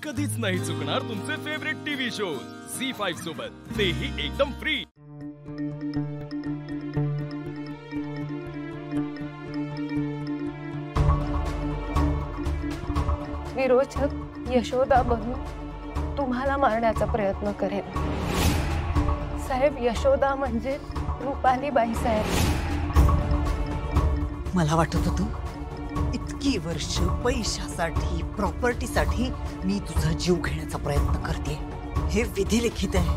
कधीच नाही चुकणार तुमचे फेवरेट टीव्ही शोज झी5 सोबत, तेही एकदम फ्री। विरोचक यशोदा बनून तुम्हाला मारण्याचा प्रयत्न करेल। साहेब, यशोदा म्हणजे रूपाली बाई साहेब। मला वाटत होतं इतकी वर्ष पैशासाठी प्रॉपर्टीसाठी मी तुझा जीव घेण्याचा प्रयत्न करते। हे विधी लिखित आहे।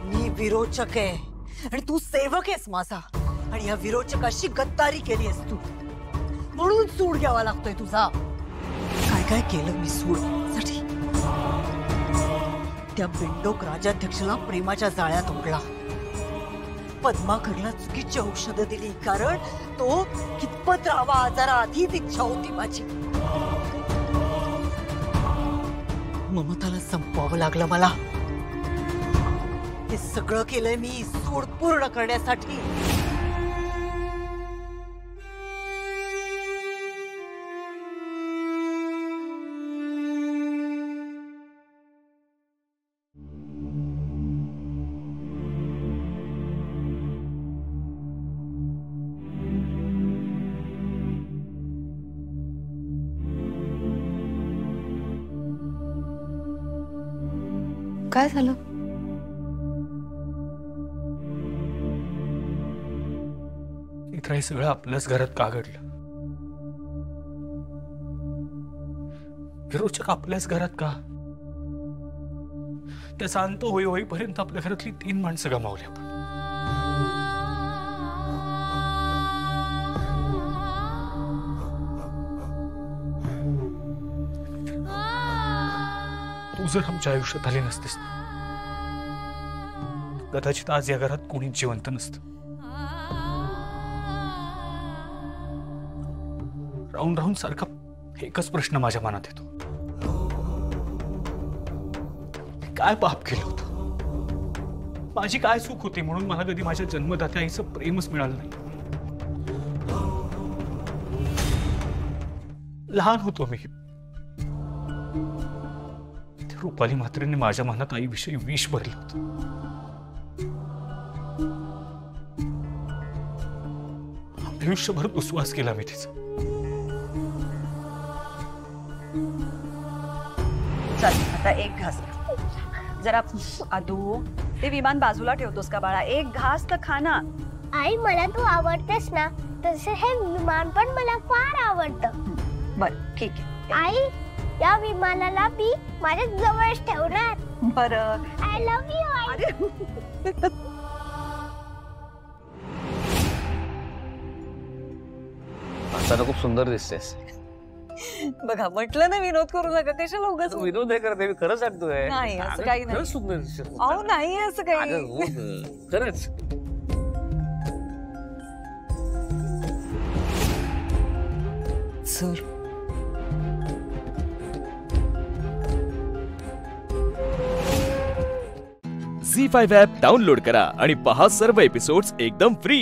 मी विरोचक आहे आणि तू सेवक आहेस माझा, आणि या विरोचकाशी गद्दारी केली आहेस तू, म्हणून सूड घ्यावा लागतोय तुझा। काय काय केलं मी सूडसाठी? त्या बिंडोक राजाध्यक्षाला प्रेमाच्या जाळ्यात ओढला, पद्माकरला चुकीची औषधं दिली, कारण तो कितपत राहावा आजाराआधीच इच्छा होती माझी। ममताला संपवावं लागलं मला। हे सगळं केलंय मी सूड पूर्ण करण्यासाठी। काय झालं? इथं हे सगळं आपल्याच घरात का घडलं? विरोचक आपल्याच घरात का? त्याचा अंत होईपर्यंत आपल्या घरातली 3 माणसं गमावली आपण। तू जर आमच्या आयुष्यात आली नसतेस ना, कदाचित आज या घरात कोणीच जिवंत नसतं। राहून राहून सारखा एकच प्रश्न माझ्या मनात येतो, काय पाप केलं होतं? माझी काय चूक होती म्हणून मला कधी माझ्या जन्मदात्या आईचं प्रेमच मिळालं नाही? लहान होतो मी, रूपाली म्हात्रेने माझ्या मनात आईविषयी विष भरलं होतं। आयुष्यभर विश्वास केला मी तिचा। चल आता एक घास जरा। आदू, ते विमान बाजूला ठेवतोस का बाळा? एक घास तर खा ना। आई, मला तू आवडतेस ना, तसे हे विमान पण मला फार आवडतं। बरं ठीक आहे आई, या विमानाला मी माझ्या जवळच ठेवणार। बरं, आय लव्ह यू आई। आता खूप सुंदर दिसतेस। बघा म्हटलं ना विनोद करू नका, कशाला उगाच विनोद नाही करते, मी खरं सांगतोय। नाही असं काही नाही, खरंच सुंदर दिसतेस। अहो नाही असं काही। खरंच सर, झी5 ॲप डाउनलोड करा आणि पहा सर्व एपिसोड्स एकदम फ्री।